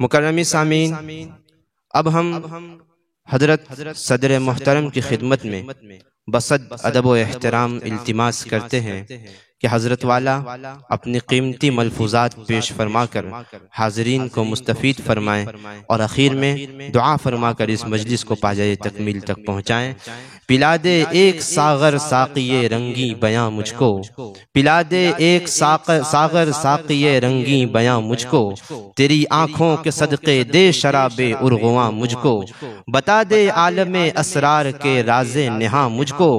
مکرمی سامعین، اب ہم حضرت صدر محترم کی خدمت میں بصد ادب و احترام التماس کرتے ہیں کہ حضرت والا اپنی قیمتی ملفوظات پیش فرما کر حاضرین کو مستفید فرمائیں اور اخیر میں دعا فرما کر اس مجلس کو پاجائے تکمیل تک پہنچائیں۔ پلا دے ایک ساغر ساقی رنگی بیاں مجھ کو، پلا دے ایک ساغر ساقی رنگی بیاں مجھ کو، تیری آنکھوں کے صدقے دے شراب ارغواں مجھ کو، بتا دے عالم اسرار کے راز نہاں مجھ کو،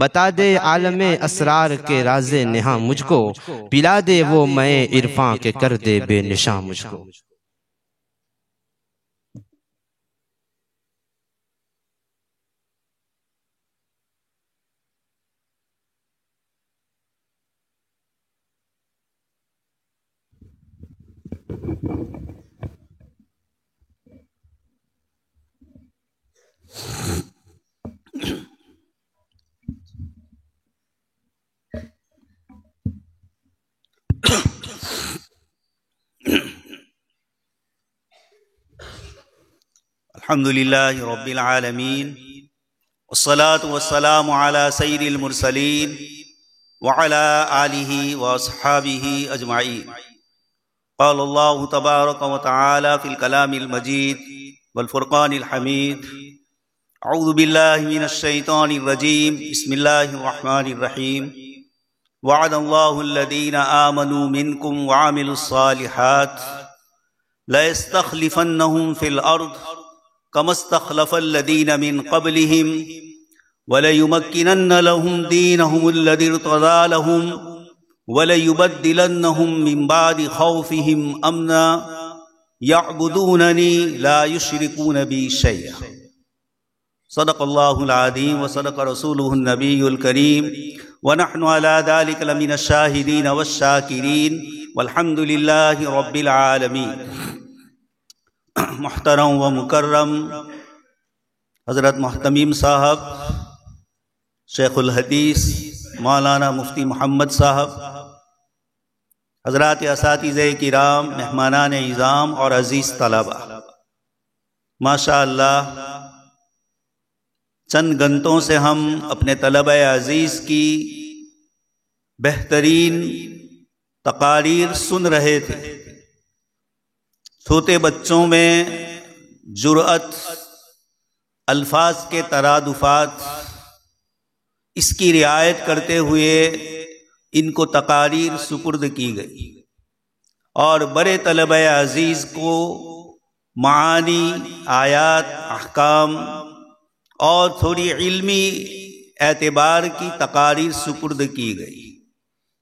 بتا دے عالم اسرار کے راز نہاں مجھ کو، پلا دے وہ میں عرفاں کے کر دے بے نشاں مجھ کو۔ الحمدللہ رب العالمین والصلاة والسلام على سید المرسلین وعلى آلہ واصحابہ اجمعین۔ قال اللہ تبارک وتعالی فی الکلام المجید والفرقان الحمید، اعوذ باللہ من الشیطان الرجیم، بسم اللہ الرحمن الرحیم۔ وعد اللہ الذین آمنوا منکم وعملوا الصالحات لَيَسْتَخْلِفَنَّهُمْ فِي الْأَرْضِ كَمَا اسْتَخْلَفَ الَّذِينَ مِنْ قَبْلِهِمْ وَلَيُمَكِّنَنَّ لَهُمْ دِينَهُمُ الَّذِي ارْتَضَىٰ لَهُمْ وَلَيُبَدِّلَنَّهُمْ مِنْ بَعْدِ خَوْفِهِمْ أَمْنًا يَعْبُدُونَنِي لَا يُشْرِكُونَ بِي شَيْئًا۔ صدق اللہ العظیم وصدق رسولہ النبی الکریم، ونحن على ذلك لمن الشاہدین والشاکرین، والحمد للہ رب العالمین۔ محترم و مکرم حضرت محتمیم صاحب، شیخ الحدیث مولانا مفتی محمد صاحب، حضرات اساتذہ کرام، مہمانان اعظام اور عزیز طلبہ، ماشاء اللہ چند گھنٹوں سے ہم اپنے طلبہ عزیز کی بہترین تقاریر سن رہے تھے۔ چھوٹے بچوں میں جرأت، الفاظ کے ترادفات، اس کی رعایت کرتے ہوئے ان کو تقاریر سپرد کی گئی، اور بڑے طلبہ عزیز کو معانی، آیات، احکام اور تھوڑی علمی اعتبار کی تقاریر سپرد کی گئی۔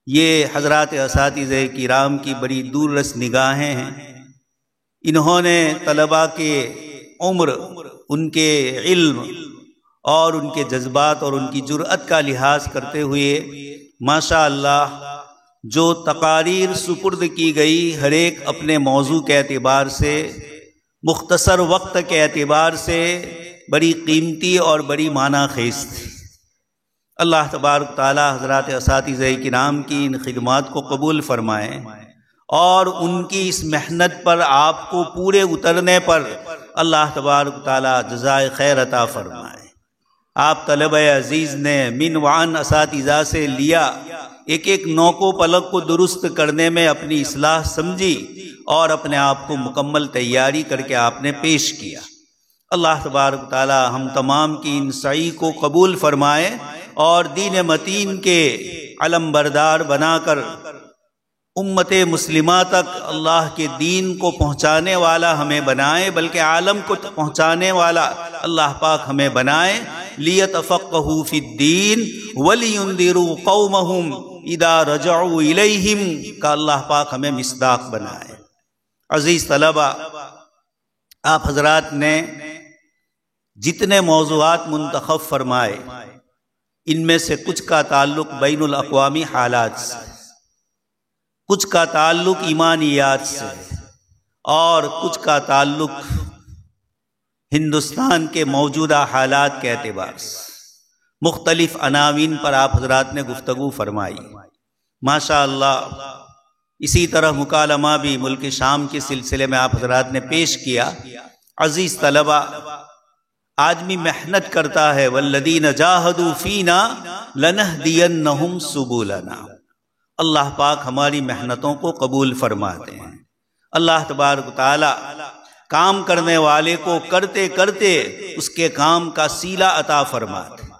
یہ حضرات اساتذہ کرام کی بڑی دور رس نگاہیں ہیں۔ انہوں نے طلباء کے عمر، ان کے علم اور ان کے جذبات اور ان کی جرأت کا لحاظ کرتے ہوئے ماشاء اللہ جو تقاریر سپرد کی گئی، ہر ایک اپنے موضوع کے اعتبار سے، مختصر وقت کے اعتبار سے بڑی قیمتی اور بڑی معنی خیز تھی۔ اللہ تبارک تعالی حضرات اساتذہ کرام کی ان خدمات کو قبول فرمائے، اور ان کی اس محنت پر، آپ کو پورے اترنے پر اللہ تبارک تعالی جزائے خیر عطا فرمائے۔ آپ طلبہ عزیز نے من وعن اساتذہ سے لیا، ایک ایک نوک و پلک کو درست کرنے میں اپنی اصلاح سمجھی، اور اپنے آپ کو مکمل تیاری کر کے آپ نے پیش کیا۔ اللہ تبارک تعالی ہم تمام کی ان سعی کو قبول فرمائے، اور دین متین کے علم بردار بنا کر امت مسلمہ تک اللہ کے دین کو پہنچانے والا ہمیں بنائے، بلکہ عالم کو پہنچانے والا اللہ پاک ہمیں بنائے۔ لیتفقہوا فی الدین ولینذروا قومہم اذا رجعوا الیہم کا اللہ پاک ہمیں مصداق بنائے۔ عزیز طلبہ، آپ حضرات نے جتنے موضوعات منتخب فرمائے، ان میں سے کچھ کا تعلق بین الاقوامی حالات سے، کچھ کا تعلق ایمانیات سے، اور کچھ کا تعلق ہندوستان کے موجودہ حالات کے اعتبار سے، مختلف عناوین پر آپ حضرات نے گفتگو فرمائی۔ ماشاء اللہ اسی طرح مکالمہ بھی ملک شام کے سلسلے میں آپ حضرات نے پیش کیا۔ عزیز طلبہ، آدمی محنت کرتا ہے، والذین جاہدوا فینا لنہدینہم سبلنا، اللہ پاک ہماری محنتوں کو قبول فرماتے ہیں۔ اللہ تبارک و تعالی کام کرنے والے کو کرتے کرتے اس کے کام کا صلہ عطا فرماتے ہیں۔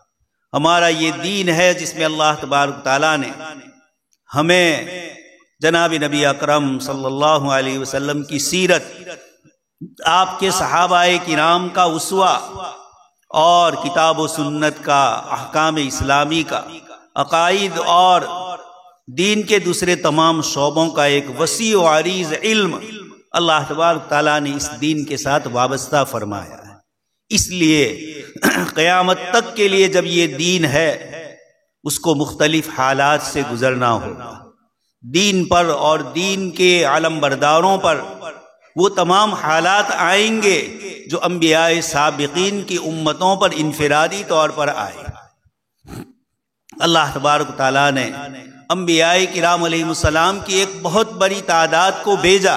ہمارا یہ دین ہے جس میں اللہ تبارک و تعالی نے ہمیں جناب نبی اکرم صلی اللہ علیہ وسلم کی سیرت، آپ کے صحابہ کرام کا اسوہ اور کتاب و سنت کا، احکام اسلامی کا، عقائد اور دین کے دوسرے تمام شعبوں کا ایک وسیع و عریض علم اللہ تبارک تعالیٰ نے اس دین کے ساتھ وابستہ فرمایا ہے۔ اس لیے قیامت تک کے لیے جب یہ دین ہے، اس کو مختلف حالات سے گزرنا ہوگا۔ دین پر اور دین کے علم برداروں پر وہ تمام حالات آئیں گے جو انبیاء سابقین کی امتوں پر انفرادی طور پر آئے۔ اللہ تبارک تعالیٰ نے انبیاء کرام علیہ السلام کی ایک بہت بڑی تعداد کو بھیجا،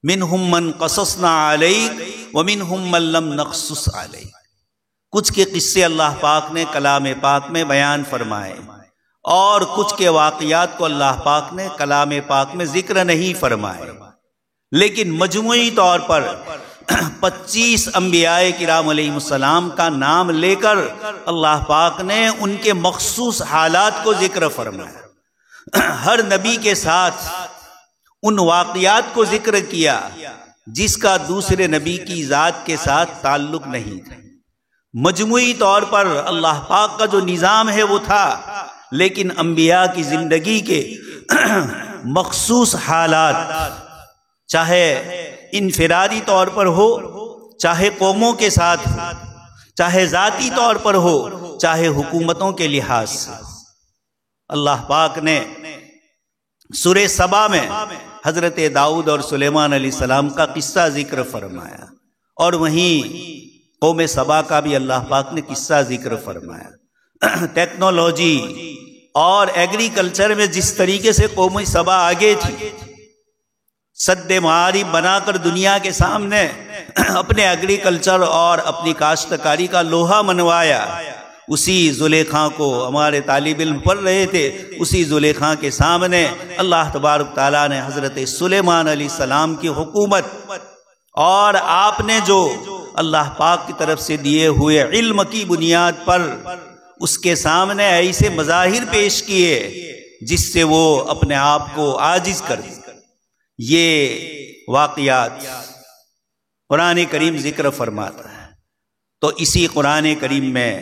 منہم من قصصنا علیک ومنہم من لم نقصص علیک۔ کچھ کے قصے اللہ پاک نے کلام پاک میں بیان فرمائے اور کچھ کے واقعات کو اللہ پاک نے کلام پاک میں ذکر نہیں فرمائے، لیکن مجموعی طور پر 25 انبیاء کرام علیہ السلام کا نام لے کر اللہ پاک نے ان کے مخصوص حالات کو ذکر فرمایا۔ ہر نبی کے ساتھ ان واقعات کو ذکر کیا جس کا دوسرے نبی کی ذات کے ساتھ تعلق نہیں تھا۔ مجموعی طور پر اللہ پاک کا جو نظام ہے وہ تھا، لیکن انبیاء کی زندگی کے مخصوص حالات، چاہے انفرادی طور پر ہو، چاہے قوموں کے ساتھ ہو، چاہے ذاتی طور پر ہو، چاہے حکومتوں کے لحاظ سے، اللہ پاک نے سورہ سبا میں حضرت داؤد اور سلیمان علیہ السلام کا قصہ ذکر فرمایا، اور وہیں قوم سبا کا بھی اللہ پاک نے قصہ ذکر فرمایا۔ ٹیکنالوجی اور ایگریکلچر میں جس طریقے سے قوم سبا آگے تھی، سد معارف بنا کر دنیا کے سامنے اپنے ایگریکلچر اور اپنی کاشتکاری کا لوہا منوایا، اسی زلیخا کو ہمارے طالب علم پڑھ رہے تھے، اسی زلیخا کے سامنے اللہ تبارک تعالیٰ نے حضرت سلیمان علیہ السلام کی حکومت اور آپ نے جو اللہ پاک کی طرف سے دیے ہوئے علم کی بنیاد پر اس کے سامنے ایسے مظاہر پیش کیے جس سے وہ اپنے آپ کو عاجز کر دے۔ یہ واقعات قرآن کریم ذکر فرماتا ہے۔ تو اسی قرآن کریم میں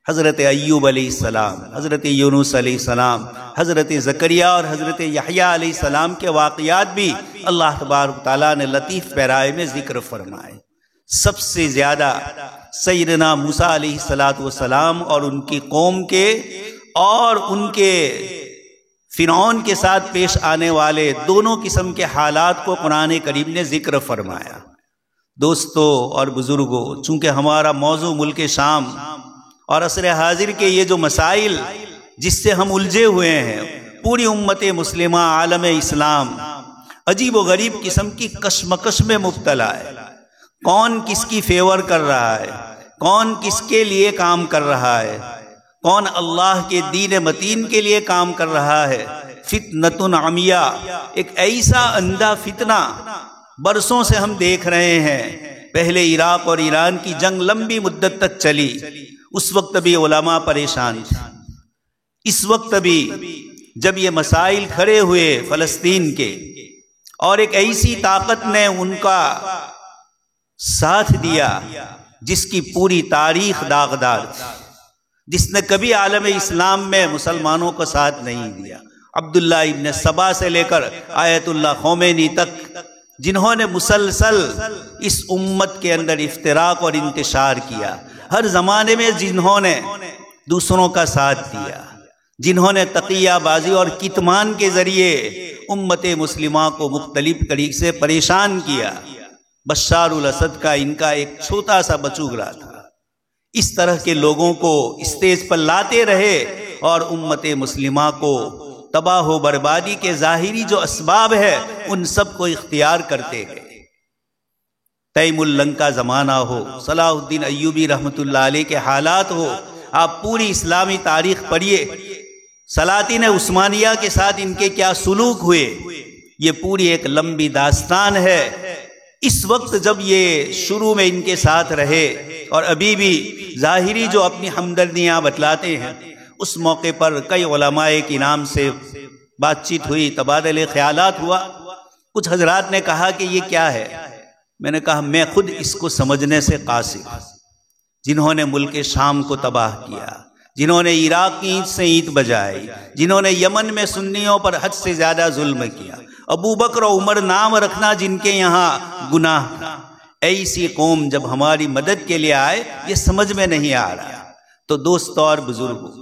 حضرت ایوب علیہ السلام، حضرت یونس علیہ السلام، حضرت زکریا اور حضرت یحییٰ علیہ السلام کے واقعات بھی اللہ تبارک تعالیٰ نے لطیف پیرائے میں ذکر فرمائے۔ سب سے زیادہ سیدنا موسیٰ علیہ السلام اور ان کی قوم کے اور ان کے فرعون کے ساتھ پیش آنے والے دونوں قسم کے حالات کو قرآن کریم نے ذکر فرمایا۔ دوستو اور بزرگوں، چونکہ ہمارا موضوع ملک شام اور عصر حاضر کے یہ جو مسائل جس سے ہم الجھے ہوئے ہیں، پوری امت مسلمہ، عالم اسلام عجیب و غریب قسم کی کشمکش میں مبتلا ہے۔ کون کس کی فیور کر رہا ہے، کون کس کے لیے کام کر رہا ہے، کون اللہ کے دین متین کے لیے کام کر رہا ہے۔ فتنۃ عمیہ، ایک ایسا اندھا فتنہ برسوں سے ہم دیکھ رہے ہیں۔ پہلے عراق اور ایران کی جنگ لمبی مدت تک چلی، اس وقت بھی علماء پریشان تھے۔ اس وقت بھی جب یہ مسائل کھڑے ہوئے فلسطین کے، اور ایک ایسی طاقت نے ان کا ساتھ دیا جس کی پوری تاریخ داغدار تھی، جس نے کبھی عالم اسلام میں مسلمانوں کو ساتھ نہیں دیا۔ عبداللہ ابن سبا سے لے کر آیت اللہ خمینی تک، جنہوں نے مسلسل اس امت کے اندر افتراق اور انتشار کیا، ہر زمانے میں جنہوں نے دوسروں کا ساتھ دیا، جنہوں نے تقیہ بازی اور کتمان کے ذریعے امت مسلمہ کو مختلف طریق سے پریشان کیا۔ بشار الاسد کا ان کا ایک چھوٹا سا بچوگرا تھا۔ اس طرح کے لوگوں کو اسٹیج پر لاتے رہے اور امت مسلمہ کو تباہ و بربادی کے ظاہری جو اسباب ہے ان سب کو اختیار کرتے گئے۔ تیم اللنکا زمانہ ہو، صلاح الدین ایوبی رحمۃ اللہ علیہ کے حالات ہو، آپ پوری اسلامی تاریخ پڑھیے، سلاطین عثمانیہ کے ساتھ ان کے کیا سلوک ہوئے، یہ پوری ایک لمبی داستان ہے۔ اس وقت جب یہ شروع میں ان کے ساتھ رہے اور ابھی بھی ظاہری جو اپنی ہمدردیاں بتلاتے ہیں، اس موقع پر کئی علماء کرام سے بات چیت ہوئی، تبادلہ خیالات ہوا۔ کچھ حضرات نے کہا کہ یہ کیا ہے؟ میں نے کہا میں خود اس کو سمجھنے سے قاصر، جنہوں نے ملک شام کو تباہ کیا، جنہوں نے عراق کی اینٹ سے اینٹ بجائی، جنہوں نے یمن میں سنیوں پر حد سے زیادہ ظلم کیا، ابو بکر و عمر نام رکھنا جن کے یہاں گناہ تھا، ایسی قوم جب ہماری مدد کے لیے آئے یہ سمجھ میں نہیں آ رہا۔ تو دوستو اور بزرگوں،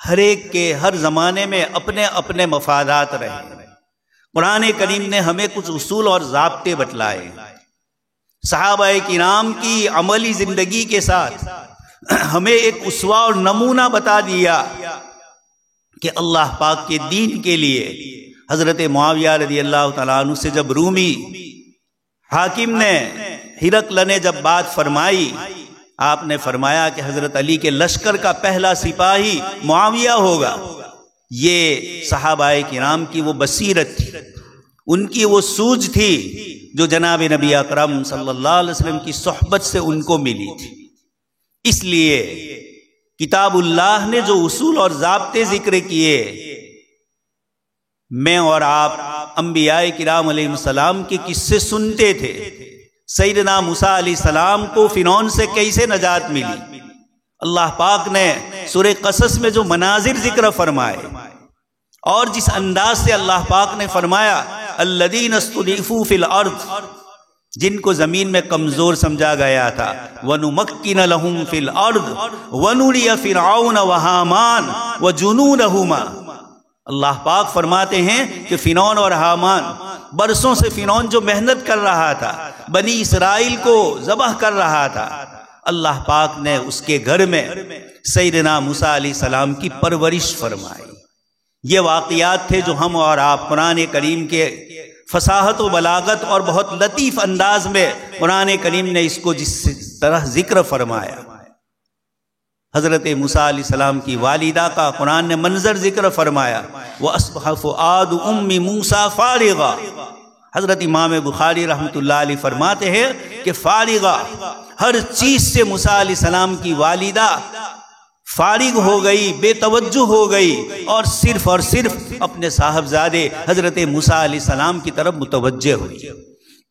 ہر ایک کے ہر زمانے میں اپنے اپنے مفادات رہے۔ قرآن کریم نے ہمیں کچھ اصول اور ضابطے بتلائے، صحابہ کرام کی عملی زندگی کے ساتھ ہمیں ایک اسوہ اور نمونہ بتا دیا کہ اللہ پاک کے دین کے لیے حضرت معاویہ رضی اللہ تعالیٰ عنہ سے جب رومی حاکم نے، ہرقل نے جب بات فرمائی، آپ نے فرمایا کہ حضرت علی کے لشکر کا پہلا سپاہی معاویہ ہوگا۔ یہ صحابہ کرام کی وہ بصیرت تھی، ان کی وہ سوجھ تھی جو جناب نبی اکرم صلی اللہ علیہ وسلم کی صحبت سے ان کو ملی تھی۔ اس لیے کتاب اللہ نے جو اصول اور ضابطے ذکر کیے، میں اور آپ انبیاء کرام علیہ السلام کے قصے سنتے تھے۔ سیدنا موسیٰ علیہ السلام کو فرعون سے کیسے نجات ملی، اللہ پاک نے سورہ قصص میں جو مناظر ذکر فرمائے اور جس انداز سے اللہ پاک نے فرمایا الذین استضعفوا فی الارض، جن کو زمین میں کمزور سمجھا گیا تھا، وَنُمَكِّنَ لَهُمْ فِي الْأَرْضِ وَنُرِيَ فِرْعَوْنَ وَحَامَانَ وَجُنُودَهُمَا۔ اللہ پاک فرماتے ہیں کہ فرعون اور حامان، برسوں سے فرعون جو محنت کر رہا تھا، بنی اسرائیل کو ذبح کر رہا تھا، اللہ پاک نے اس کے گھر میں سیدنا موسیٰ علیہ السلام کی پرورش فرمائی۔ یہ واقعات تھے جو ہم اور آپ قرآن کریم کے فصاحت و بلاغت اور بہت لطیف انداز میں قرآن کریم نے اس کو جس طرح ذکر فرمایا۔ حضرت موسیٰ علیہ السلام کی والدہ کا قرآن نے منظر ذکر فرمایا، وَأَصْبَحَ فُؤَادُ أُمِّ مُوسَىٰ فَارِغًا۔ حضرت امام بخاری رحمۃ اللہ علیہ فرماتے ہیں کہ فارغہ، ہر چیز سے موسیٰ علیہ السلام کی والدہ فارغ ہو گئی، بے توجہ ہو گئی، اور صرف اپنے صاحبزادے حضرت موسیٰ علیہ السلام کی طرف متوجہ ہوئی۔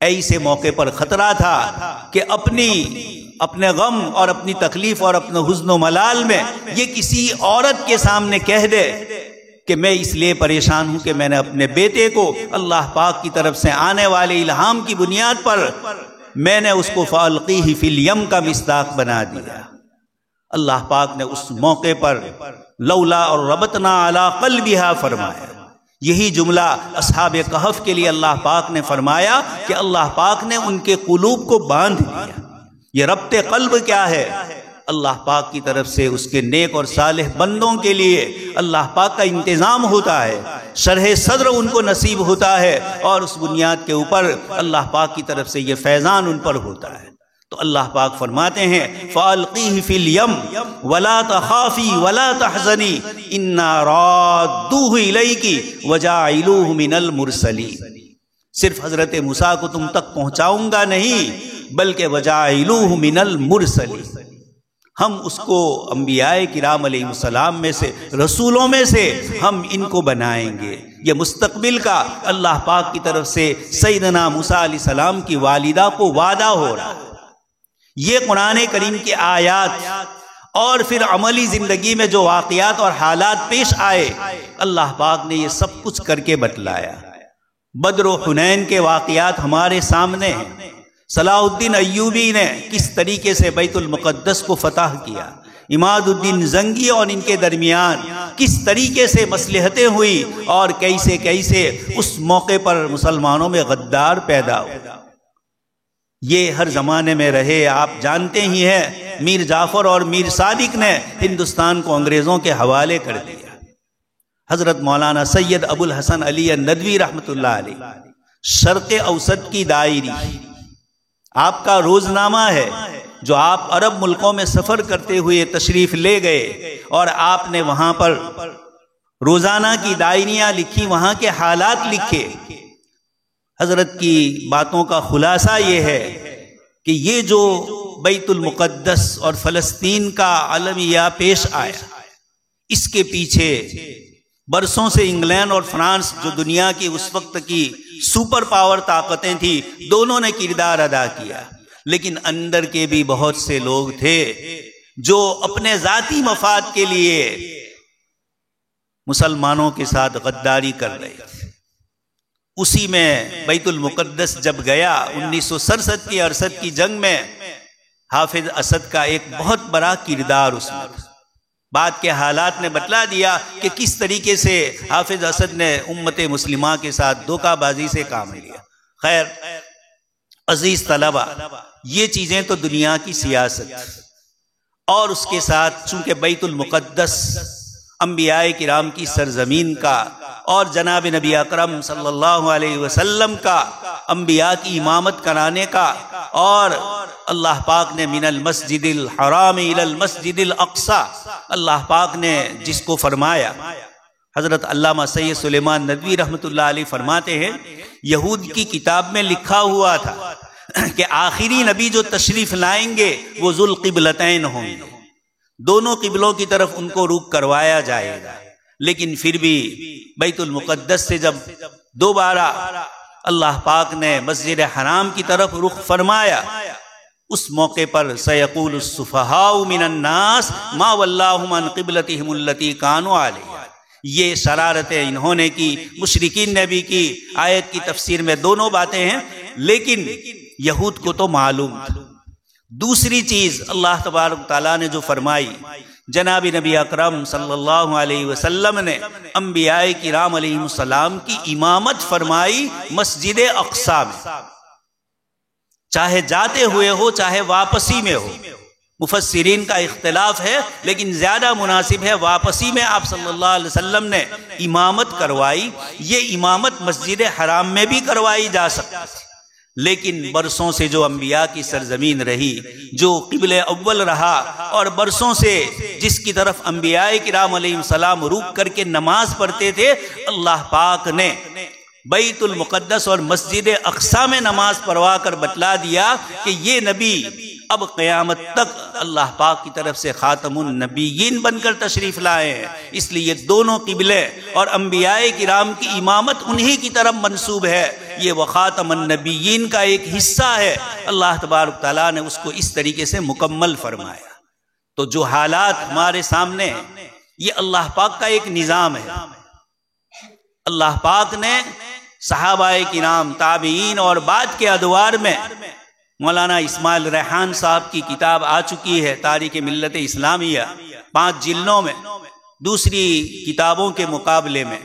ایسے موقع پر خطرہ تھا کہ اپنے غم اور اپنی تکلیف اور اپنے حزن و ملال میں یہ کسی عورت کے سامنے کہہ دے کہ میں اس لیے پریشان ہوں کہ میں نے اپنے بیٹے کو اللہ پاک کی طرف سے آنے والے الہام کی بنیاد پر میں نے اس کو فَأَلْقِيهِ فِي الْيَمِّ کا مصداق بنا دیا۔ اللہ پاک نے اس موقع پر لولا اور ربطنا علی قلبہا فرمایا۔ یہی جملہ اصحاب کہف کے لیے اللہ پاک نے فرمایا کہ اللہ پاک نے ان کے قلوب کو باندھ دیا۔ یہ ربط قلب کیا ہے؟ اللہ پاک کی طرف سے اس کے نیک اور صالح بندوں کے لیے اللہ پاک کا انتظام ہوتا ہے، شرح صدر ان کو نصیب ہوتا ہے، اور اس بنیاد کے اوپر اللہ پاک کی طرف سے یہ فیضان ان پر ہوتا ہے۔ تو اللہ پاک فرماتے ہیں فَأَلْقِيهِ فِي الْيَمِّ وَلَا تَخَافِي وَلَا تَحْزَنِي إِنَّا رَادُّوهُ إِلَيْكِ وَجَاعِلُوهُ مِنَ الْمُرْسَلِينَ۔ صرف حضرت موسیٰ کو تم تک پہنچاؤں گا نہیں، بلکہ وَجَاعِلُوهُ مِنَ الْمُرْسَلِينَ، ہم اس کو انبیاء کرام علیہ السلام میں سے، رسولوں میں سے ہم ان کو بنائیں گے۔ یہ مستقبل کا اللہ پاک کی طرف سے سیدنا موسیٰ علیہ السلام کی والدہ کو وعدہ ہو رہا ہے۔ یہ قرآن کریم کی آیات اور پھر عملی زندگی میں جو واقعات اور حالات پیش آئے، اللہ پاک نے یہ سب کچھ کر کے بتلایا۔ بدر و حنین کے واقعات ہمارے سامنے ہیں، صلاح الدین ایوبی نے کس طریقے سے بیت المقدس کو فتح کیا، عماد الدین زنگی اور ان کے درمیان کس طریقے سے مصلحتیں ہوئی، اور کیسے کیسے اس موقع پر مسلمانوں میں غدار پیدا ہوا۔ یہ ہر زمانے میں رہے، آپ جانتے ہی ہیں میر جعفر اور میر صادق نے ہندوستان کو انگریزوں کے حوالے کر دیا۔ حضرت مولانا سید ابو الحسن علی ندوی رحمۃ اللہ علیہ، شرق اوسط کی ڈائری، آپ کا روزنامہ ہے جو آپ عرب ملکوں میں سفر کرتے ہوئے تشریف لے گئے اور آپ نے وہاں پر روزانہ کی ڈائریاں لکھی، وہاں کے حالات لکھے۔ حضرت کی باتوں کا خلاصہ یہ ہے کہ یہ جو بیت المقدس اور فلسطین کا المیہ پیش آیا، اس کے پیچھے برسوں سے انگلینڈ اور فرانس جو دنیا کی اس وقت کی سپر پاور طاقتیں تھیں، دونوں نے کردار ادا کیا، لیکن اندر کے بھی بہت سے لوگ تھے جو اپنے ذاتی مفاد کے لیے مسلمانوں کے ساتھ غداری کر رہے تھے۔ اسی میں بیت المقدس جب گیا 1967 کی 68 کی جنگ میں، حافظ اسد کا ایک بہت بڑا کردار اس میں تھا۔ بعد کے حالات نے بتلا دیا کہ کس طریقے سے حافظ اسد نے امت مسلمہ کے ساتھ دھوکہ بازی سے کام لیا۔ خیر عزیز طلبہ، یہ چیزیں تو دنیا کی سیاست، اور اس کے ساتھ چونکہ بیت المقدس انبیاء کرام کی سرزمین کا اور جناب نبی اکرم صلی اللہ علیہ وسلم کا انبیاء کی امامت کرانے کا، اور اللہ پاک نے من المسجد الحرام الى المسجد الاقصی، اللہ پاک نے جس کو فرمایا، حضرت علامہ سید سلیمان ندوی رحمۃ اللہ علیہ فرماتے ہیں یہود کی کتاب میں لکھا ہوا تھا کہ آخری نبی جو تشریف لائیں گے وہ ذو القبلتین ہوں گے، دونوں قبلوں کی طرف ان کو رخ کروایا جائے گا۔ لیکن پھر بھی بیت المقدس سے جب دوبارہ اللہ پاک نے مسجد حرام کی طرف رخ فرمایا، اس موقع پر سیقول السفہاء من الناس ما ولاہم عن قبلتہم التی کانوا علیہا، یہ شرارتیں انہوں نے کی، مشرکین نے بھی کی۔ آیت کی تفسیر میں دونوں باتیں ہیں، لیکن یہود کو تو معلوم تھا۔ دوسری چیز اللہ تبارک تعالیٰ نے جو فرمائی، جناب نبی اکرم صلی اللہ علیہ وسلم نے انبیاء کرام علیہ السلام کی امامت فرمائی مسجد اقصی میں، چاہے جاتے ہوئے ہو چاہے واپسی میں ہو۔ مفسرین کا اختلاف ہے، لیکن زیادہ مناسب ہے واپسی میں آپ صلی اللہ علیہ وسلم نے امامت کروائی۔ یہ امامت مسجد حرام میں بھی کروائی جا سکتی تھی، لیکن برسوں سے جو انبیاء کی سرزمین رہی، جو قبل اول رہا، اور برسوں سے جس کی طرف انبیاء کرام علیہ السلام رک کر کے نماز پڑھتے تھے، اللہ پاک نے بیت المقدس اور مسجد اقصی میں نماز پڑھوا کر بتلا دیا کہ یہ نبی اب قیامت تک اللہ پاک کی طرف سے خاتم النبیین بن کر تشریف لائے ہیں، اس لیے دونوں قبلے اور انبیاء کرام کی امامت انہی کی طرف منسوب ہے۔ یہ وہ خاتم النبیین کا ایک حصہ ہے، اللہ تبارک تعالیٰ نے اس کو اس طریقے سے مکمل فرمایا۔ تو جو حالات ہمارے سامنے، یہ اللہ پاک کا ایک نظام ہے۔ اللہ پاک نے صحابہ کرام، تابعین اور بعد کے ادوار میں، مولانا اسماعیل ریحان صاحب کی کتاب آ چکی ہے تاریخ ملت اسلامیہ، 5 جلدوں میں، دوسری کتابوں کے مقابلے میں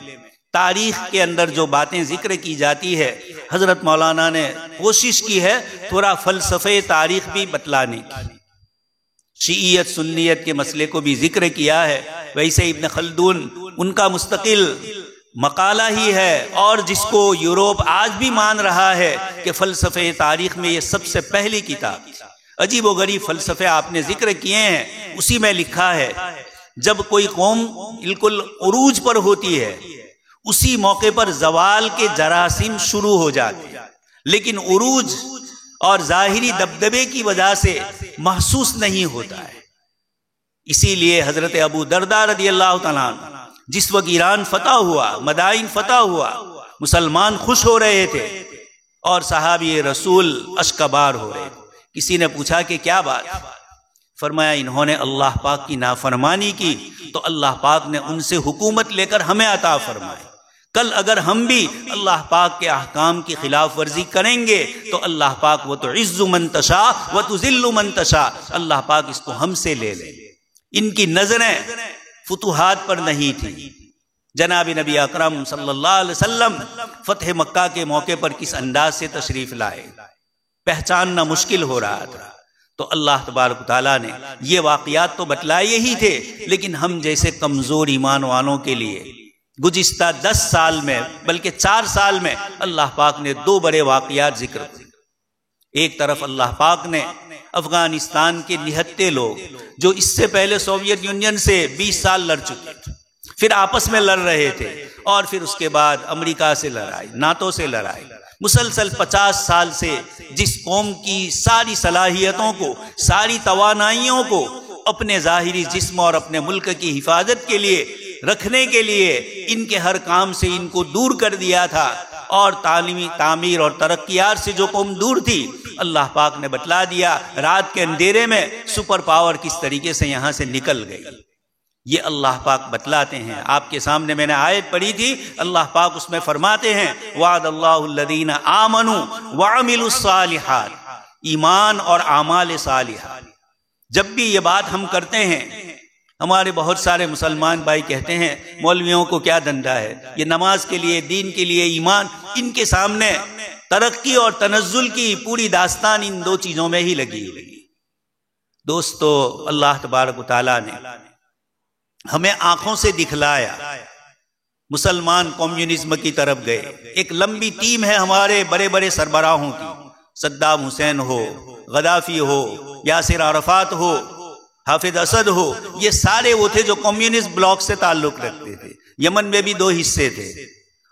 تاریخ کے اندر جو باتیں ذکر کی جاتی ہے، حضرت مولانا نے کوشش کی ہے تھوڑا فلسفے تاریخ بھی بتلانے کی۔ شیعیت سنیت کے مسئلے کو بھی ذکر کیا ہے، ویسے ابن خلدون ان کا مستقل مقالہ ہی ہے، اور جس کو یورپ آج بھی مان رہا ہے کہ فلسفے تاریخ میں یہ سب سے پہلی کتاب تھی۔ عجیب و غریب فلسفے آپ نے ذکر کیے ہیں، اسی میں لکھا ہے جب کوئی قوم بالکل عروج پر ہوتی ہے، اسی موقع پر زوال کے جراثیم شروع ہو جاتے ہیں، لیکن عروج اور ظاہری دبدبے کی وجہ سے محسوس نہیں ہوتا ہے۔ اسی لیے حضرت ابو درداء رضی اللہ تعالیٰ عنہ جس وقت ایران فتح ہوا، مدائن فتح ہوا، مسلمان خوش ہو رہے تھے اور صحابی رسول اشکبار ہو رہے تھے۔ کسی نے پوچھا کہ کیا بات؟ فرمایا انہوں نے اللہ پاک کی نافرمانی کی تو اللہ پاک نے ان سے حکومت لے کر ہمیں عطا فرمائی۔ کل اگر ہم بھی اللہ پاک کے احکام کی خلاف ورزی کریں گے تو اللہ پاک وَتُعِزُّ مَن تَشَاءُ وَتُذِلُّ مَن تَشَاءُ، اللہ پاک اس کو ہم سے لے لے۔ ان کی نظریں فتوحات پر نہیں تھی۔ جناب نبی اکرم صلی اللہ علیہ وسلم فتح مکہ کے موقع پر کس انداز سے تشریف لائے، پہچاننا مشکل ہو رہا تھا۔ تو اللہ تبارک تعالیٰ نے یہ واقعات تو بتلائے ہی تھے، لیکن ہم جیسے کمزور ایمان والوں کے لیے گزشتہ 10 سال میں بلکہ 4 سال میں اللہ پاک نے 2 بڑے واقعات ذکر کیے۔ ایک طرف اللہ پاک نے افغانستان کے نہتے لوگ جو اس سے پہلے سوویت یونین سے 20 سال لڑ چکے تھے، پھر آپس میں لڑ رہے تھے، اور پھر اس کے بعد امریکہ سے لڑائی، ناٹو سے لڑائی، مسلسل 50 سال سے جس قوم کی ساری صلاحیتوں کو، ساری توانائیوں کو اپنے ظاہری جسم اور اپنے ملک کی حفاظت کے لیے رکھنے کے لیے ان کے ہر کام سے ان کو دور کر دیا تھا، اور تعلیمی تعمیر اور ترقیات سے جو قوم دور تھی، اللہ پاک نے بتلا دیا رات کے اندھیرے میں سپر پاور کس طریقے سے یہاں سے نکل گئی۔ یہ اللہ پاک بتلاتے ہیں۔ آپ کے سامنے میں نے آیت پڑھی تھی، اللہ پاک اس میں فرماتے ہیں وعد اللہ الذین آمنوا وعملوا الصالحات، ایمان اور اعمال صالحہ۔ جب بھی یہ بات ہم کرتے ہیں، ہمارے بہت سارے مسلمان بھائی کہتے ہیں مولویوں کو کیا دھندا ہے، یہ نماز کے لیے، دین کے لیے، ایمان، ان کے سامنے ترقی اور تنزل کی پوری داستان ان 2 چیزوں میں ہی لگی ہوئی۔ دوستو، اللہ تبارک و تعالیٰ نے ہمیں آنکھوں سے دکھلایا، مسلمان کمیونزم کی طرف گئے۔ ایک لمبی ٹیم ہے ہمارے بڑے بڑے سربراہوں کی، صدام حسین ہو، غدافی ہو، یاسر عرفات ہو، حافظ اسد ہو، یہ سارے وہ تھے جو کمیونسٹ بلاک سے تعلق رکھتے تھے۔ یمن میں بھی 2 حصے تھے،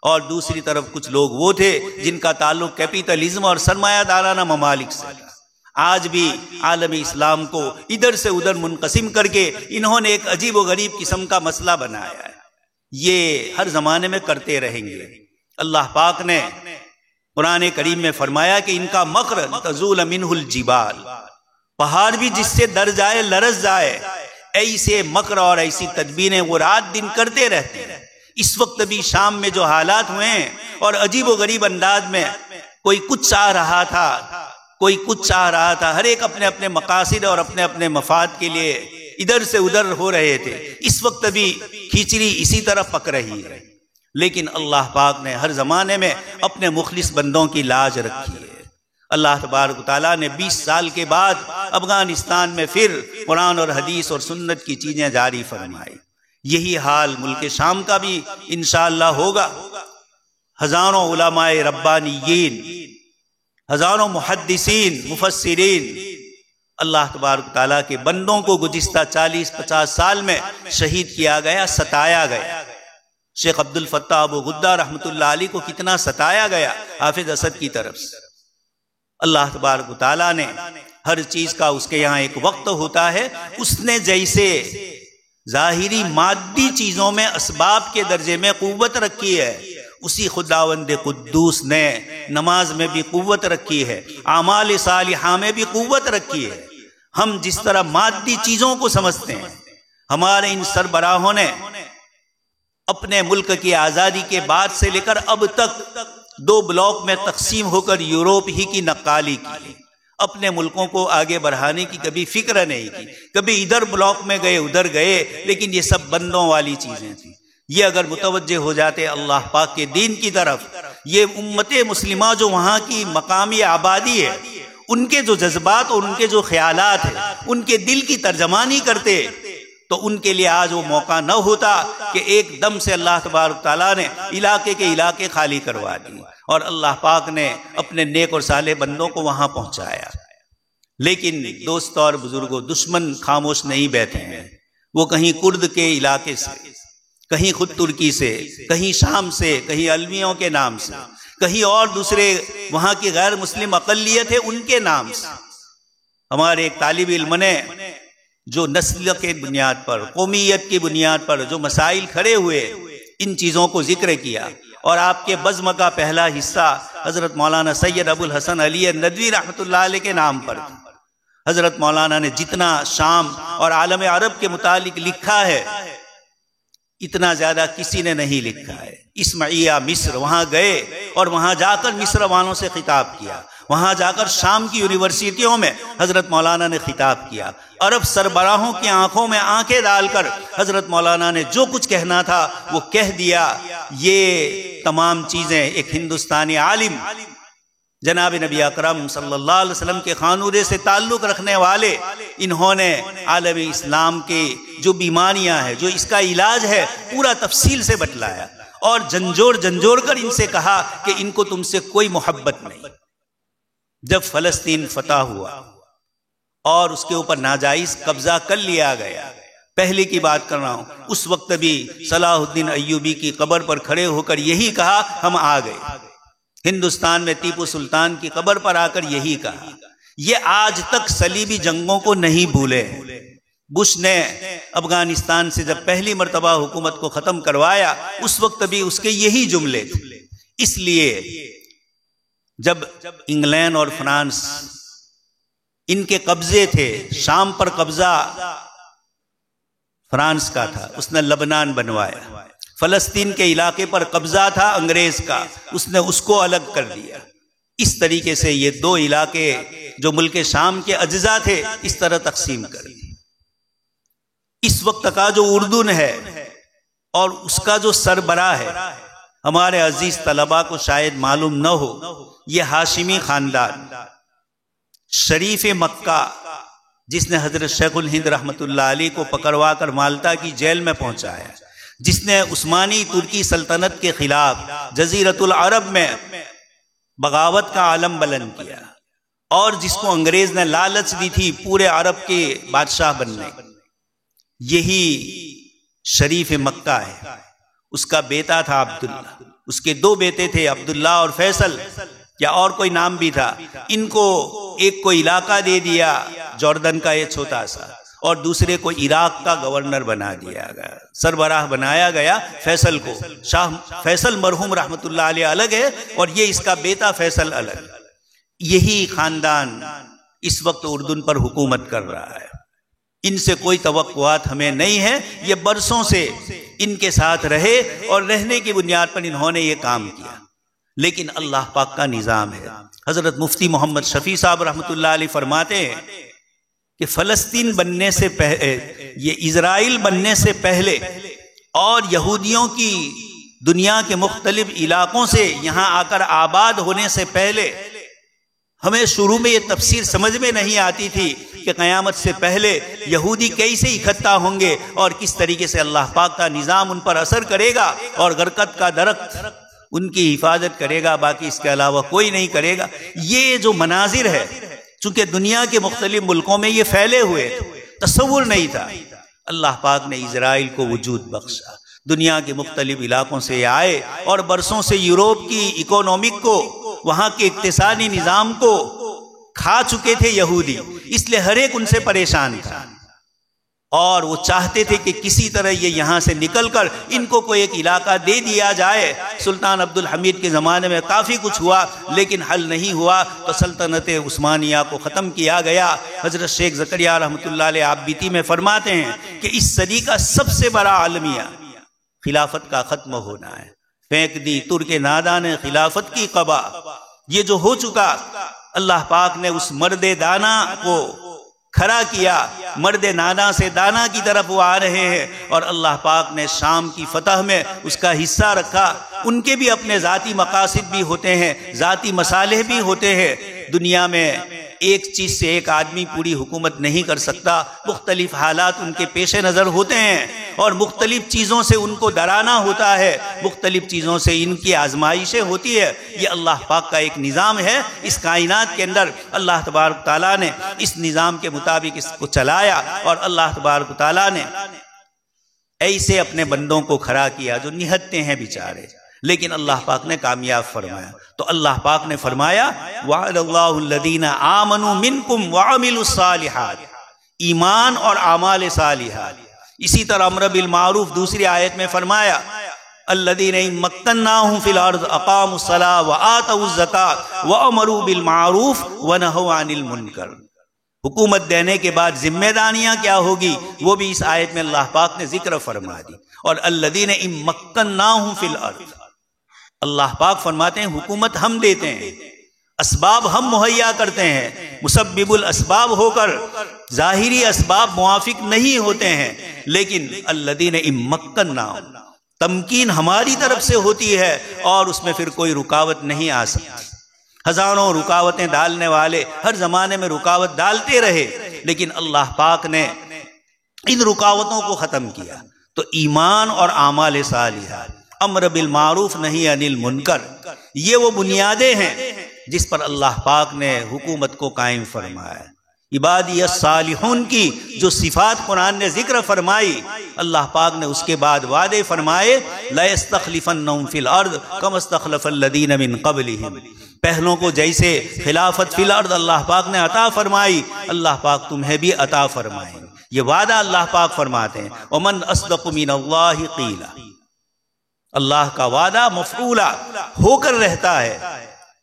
اور دوسری طرف کچھ لوگ وہ تھے جن کا تعلق کیپیٹلزم اور سرمایہ دارانہ ممالک سے تھا۔ آج بھی عالم اسلام کو ادھر سے ادھر منقسم کر کے انہوں نے ایک عجیب و غریب قسم کا مسئلہ بنایا ہے۔ یہ ہر زمانے میں کرتے رہیں گے۔ اللہ پاک نے قرآن کریم میں فرمایا کہ ان کا مکر تزول منہ الجبال، پہاڑ بھی جس سے ڈر جائے، لرز جائے، ایسے مکر اور ایسی تدبیریں وہ رات دن کرتے رہتے ہیں۔ اس وقت بھی شام میں جو حالات ہوئے ہیں، اور عجیب و غریب انداز میں کوئی کچھ چاہ رہا تھا، کوئی کچھ چاہ رہا تھا، ہر ایک اپنے اپنے مقاصد اور اپنے اپنے مفاد کے لیے ادھر سے ادھر ہو رہے تھے۔ اس وقت بھی کھچڑی اسی طرح پک رہی ہے، لیکن اللہ پاک نے ہر زمانے میں اپنے مخلص بندوں کی لاج رکھی ہے۔ اللہ تبارک و تعالیٰ نے 20 سال کے بعد افغانستان میں پھر قرآن اور حدیث اور سنت کی چیزیں جاری فرمائی۔ یہی حال ملک شام کا بھی انشاءاللہ ہوگا۔ ہزاروں علماء ربانیین، ہزاروں محدثین، مفسرین، اللہ تبارک و تعالیٰ کے بندوں کو گزشتہ 40-50 سال میں شہید کیا گیا، ستایا گیا۔ شیخ عبد الفتاح ابو غدہ رحمۃ اللہ علیہ کو کتنا ستایا گیا حافظ اسد کی طرف سے۔ اللہ تبارک و تعالیٰ نے ہر چیز کا اس کے یہاں ایک وقت ہوتا ہے۔ اس نے جیسے ظاہری مادی چیزوں میں اسباب کے درجے میں قوت رکھی ہے، اسی خداوند قدوس نے نماز میں بھی قوت رکھی ہے، اعمال صالحہ میں بھی قوت رکھی ہے۔ ہم جس طرح مادی چیزوں کو سمجھتے ہیں، ہمارے ان سربراہوں نے اپنے ملک کی آزادی کے بعد سے لے کر اب تک 2 بلاک میں تقسیم ہو کر یوروپ ہی کی نقالی کی، اپنے ملکوں کو آگے بڑھانے کی کبھی فکر نہیں کی، کبھی ادھر بلاک میں گئے، ادھر گئے، لیکن یہ سب بندوں والی چیزیں تھیں۔ یہ اگر متوجہ ہو جاتے اللہ پاک کے دین کی طرف، یہ امت مسلمہ جو وہاں کی مقامی آبادی ہے، ان کے جو جذبات اور ان کے جو خیالات ہیں، ان کے دل کی ترجمانی کرتے، تو ان کے لیے آج وہ موقع نہ ہوتا کہ ایک دم سے اللہ تبارک تعالیٰ نے علاقے کے علاقے خالی کروا دی، اور اللہ پاک نے اپنے نیک اور صالح بندوں کو وہاں پہنچایا۔ لیکن دوستو اور بزرگوں، دشمن خاموش نہیں بیٹھے ہیں۔ وہ کہیں کرد کے علاقے سے، کہیں خود ترکی سے، کہیں شام سے، کہیں الویوں کے نام سے، کہیں اور دوسرے وہاں کی غیر مسلم اقلیت ہے ان کے نام سے۔ ہمارے ایک طالب علم نے جو نسل کے بنیاد پر، قومیت کی بنیاد پر جو مسائل کھڑے ہوئے، ان چیزوں کو ذکر کیا، اور آپ کے بزم کا پہلا حصہ حضرت مولانا سید ابو الحسن علی ندوی رحمۃ اللہ علیہ کے نام پر تھا۔ حضرت مولانا نے جتنا شام اور عالم عرب کے متعلق لکھا ہے، اتنا زیادہ کسی نے نہیں لکھا ہے۔ اسمعیہ مصر، وہاں گئے اور وہاں جا کر مصر والوں سے خطاب کیا، وہاں جا کر شام کی یونیورسٹیوں میں حضرت مولانا نے خطاب کیا، عرب سربراہوں کی آنکھوں میں آنکھیں ڈال کر حضرت مولانا نے جو کچھ کہنا تھا وہ کہہ دیا۔ یہ تمام چیزیں ایک ہندوستانی عالم، جناب نبی اکرم صلی اللہ علیہ وسلم کے خانورے سے تعلق رکھنے والے انہوں نے عالم اسلام کے جو بیماریاں ہیں، جو اس کا علاج ہے، پورا تفصیل سے بتلایا اور جھنجھوڑ کر ان سے کہا کہ ان کو تم سے کوئی محبت نہیں۔ جب فلسطین فتح ہوا اور اس کے اوپر ناجائز قبضہ کر لیا گیا، پہلے کی بات کر رہا ہوں، اس وقت بھی صلاح الدین ایوبی کی قبر پر کھڑے ہو کر یہی کہا ہم آ گئے۔ ہندوستان میں ٹیپو سلطان کی قبر پر آ کر یہی کہا۔ یہ آج تک صلیبی جنگوں کو نہیں بھولے۔ بش نے افغانستان سے جب پہلی مرتبہ حکومت کو ختم کروایا، اس وقت بھی اس کے یہی جملے تھے۔ اس لیے جب انگلینڈ اور فرانس ان کے قبضے تھے، شام پر قبضہ فرانس کا تھا، اس نے لبنان بنوایا۔ فلسطین کے علاقے پر قبضہ تھا انگریز کا، اس نے اس کو الگ کر دیا۔ اس طریقے سے یہ دو علاقے جو ملک شام کے اجزاء تھے، اس طرح تقسیم کر دی۔ اس وقت کا جو اردن ہے اور اس کا جو سربراہ ہے، ہمارے عزیز طلباء کو شاید معلوم نہ ہو، یہ ہاشمی خاندان شریف مکہ، جس نے حضرت شیخ الہند رحمت اللہ علیہ کو پکڑوا کر مالٹا کی جیل میں پہنچایا، جس نے عثمانی ترکی سلطنت کے خلاف جزیرۃ العرب میں بغاوت کا علم بلند کیا، اور جس کو انگریز نے لالچ دی تھی پورے عرب کے بادشاہ بننے، یہی شریف مکہ ہے۔ اس کا بیٹا تھا عبداللہ، اس کے دو بیٹے تھے عبداللہ اور فیصل، یا اور کوئی نام بھی تھا۔ ان کو ایک کو علاقہ دے دیا جوردن کا، یہ چھوٹا سا، اور دوسرے کو عراق کا گورنر بنا دیا گیا، سربراہ بنایا گیا فیصل کو۔ شاہ فیصل مرحوم رحمت اللہ علیہ الگ ہے، اور یہ اس کا بیٹا فیصل الگ۔ یہی خاندان اس وقت اردن پر حکومت کر رہا ہے۔ ان سے کوئی توقعات ہمیں نہیں ہے، یہ برسوں سے ان کے ساتھ رہے اور رہنے کی بنیاد پر انہوں نے یہ کام کیا، لیکن اللہ پاک کا نظام ہے۔ حضرت مفتی محمد شفیع صاحب رحمت اللہ علیہ فرماتے ہیں کہ فلسطین بننے سے پہلے، یہ اسرائیل بننے سے پہلے، اور یہودیوں کی دنیا کے مختلف علاقوں سے یہاں آ کر آباد ہونے سے پہلے، ہمیں شروع میں یہ تفسیر سمجھ میں نہیں آتی تھی کہ قیامت سے پہلے یہودی کیسے اکٹھا ہوں گے اور کس طریقے سے اللہ پاک کا نظام ان پر اثر کرے گا، اور برکت کا درخت ان کی حفاظت کرے گا، باقی اس کے علاوہ کوئی نہیں کرے گا۔ یہ جو مناظر ہے، چونکہ دنیا کے مختلف ملکوں میں یہ پھیلے ہوئے تھے، تصور نہیں تھا، اللہ پاک نے اسرائیل کو وجود بخشا۔ دنیا کے مختلف علاقوں سے آئے اور برسوں سے یوروپ کی اکونومک کو، وہاں کے اقتصادی نظام کو کھا چکے تھے یہودی، اس لیے ہر ایک ان سے پریشان تھا، اور وہ چاہتے تھے کہ کسی طرح یہ یہاں سے نکل کر ان کو کوئی ایک علاقہ دے دیا جائے۔ سلطان عبد الحمید کے زمانے میں کافی کچھ ہوا، لیکن حل نہیں ہوا، تو سلطنت عثمانیہ کو ختم کیا گیا۔ حضرت شیخ زکریا رحمۃ اللہ علیہ آپ بیتی میں فرماتے ہیں کہ اس صدی کا سب سے بڑا عالمیہ خلافت کا ختم ہونا ہے۔ پھینک دی ترک نادان نے خلافت کی قبا، یہ جو ہو چکا، اللہ پاک نے اس مرد دانا کو کھڑا کیا، مرد نانا سے دانا کی طرف وہ آ رہے ہیں، اور اللہ پاک نے شام کی فتح میں اس کا حصہ رکھا۔ ان کے بھی اپنے ذاتی مقاصد بھی ہوتے ہیں، ذاتی مصالح بھی ہوتے ہیں۔ دنیا میں ایک چیز سے ایک آدمی پوری حکومت نہیں کر سکتا، مختلف حالات ان کے پیش نظر ہوتے ہیں، اور مختلف چیزوں سے ان کو ڈرانا ہوتا ہے، مختلف چیزوں سے ان کی آزمائشیں ہوتی ہے۔ یہ اللہ پاک کا ایک نظام ہے، اس کائنات کے اندر اللہ تبارک تعالیٰ نے اس نظام کے مطابق اس کو چلایا، اور اللہ تبارک تعالیٰ نے ایسے اپنے بندوں کو کھڑا کیا جو نہتے ہیں بیچارے، لیکن اللہ پاک نے کامیاب فرمایا۔ تو اللہ پاک نے فرمایا وَعَدَ اللَّهُ الَّذِينَ آمَنُوا مِنْكُمْ وَعَمِلُوا الصَّالِحَاتِ، ایمان اور اعمال صالحات۔ اسی طرح امر بالمعروف دوسری آیت میں فرمایا الَّذِينَ إِن مَّكَّنَّاهُمْ فِي الْأَرْضِ أَقَامُوا الصَّلَاةَ وَآتَوُا الزَّكَاةَ وَأَمَرُوا بِالْمَعْرُوفِ وَنَهَوْا عَنِ الْمُنكَرِ۔ حکومت دینے کے بعد ذمہ داریاں کیا ہوگی، وہ بھی اس آیت میں اللہ پاک نے ذکر فرما دی۔ اور الَّذِينَ إِن مَّكَّنَّاهُمْ فِي الْأَرْضِ، اللہ پاک فرماتے ہیں حکومت ہم دیتے ہیں، اسباب ہم مہیا کرتے ہیں، مسبب الاسباب ہو کر ظاہری اسباب موافق نہیں ہوتے ہیں، لیکن الذین ان مکناہم، تمکین ہماری طرف سے ہوتی ہے، اور اس میں پھر کوئی رکاوٹ نہیں آ سکتی۔ ہزاروں رکاوٹیں ڈالنے والے ہر زمانے میں رکاوٹ ڈالتے رہے، لیکن اللہ پاک نے ان رکاوٹوں کو ختم کیا۔ تو ایمان اور اعمال صالحہ، امر بالمعروف نہی عن المنکر، یہ وہ بنیادیں ہیں جس پر اللہ پاک نے حکومت کو قائم فرمایا۔ عبادی الصالحون کی جو صفات قرآن نے ذکر فرمائی، اللہ پاک نے اس کے بعد وعدے فرمائے لَيَسْتَخْلِفَنَّهُمْ فِي الْأَرْضِ كَمَا اسْتَخْلَفَ الَّذِينَ مِن قَبْلِهِمْ، پہلوں کو جیسے خلافت فی الارض اللہ پاک نے عطا فرمائی، اللہ پاک تمہیں بھی عطا فرمائیں۔ یہ وعدہ اللہ پاک فرماتے ہیں وَمَنْ أَصْدَقُ مِنَ اللَّهِ قِيلًا، اللہ کا وعدہ مفعولہ ہو کر رہتا ہے۔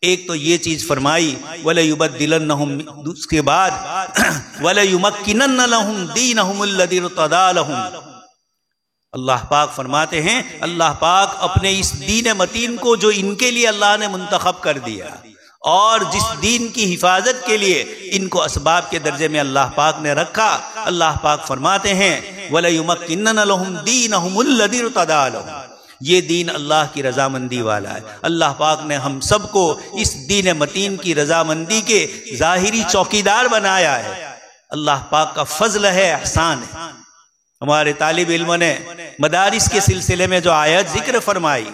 ایک تو یہ چیز فرمائی وَلَيُبَدِّلَنَّهُمْ، اس کے بعد وَلَيُمَكِّنَنَّ لَهُمْ دِينَهُمُ الَّذِي ارْتَضَىٰ لَهُمْ، اللہ پاک فرماتے ہیں اللہ پاک اپنے اس دین متین کو جو ان کے لیے اللہ نے منتخب کر دیا اور جس دین کی حفاظت کے لیے ان کو اسباب کے درجے میں اللہ پاک نے رکھا، اللہ پاک فرماتے ہیں وَلَيُمَكِّنَنَّ لَهُمْ دِينَهُمُ الَّذِي ارْتَضَىٰ لَهُمْ، یہ دین اللہ کی رضامندی والا ہے۔ اللہ پاک نے ہم سب کو اس دین متین کی رضامندی کے ظاہری چوکیدار بنایا ہے۔ اللہ پاک کا فضل ہے، احسان ہے۔ ہمارے طالب علموں نے مدارس کے سلسلے میں جو آیت ذکر فرمائی،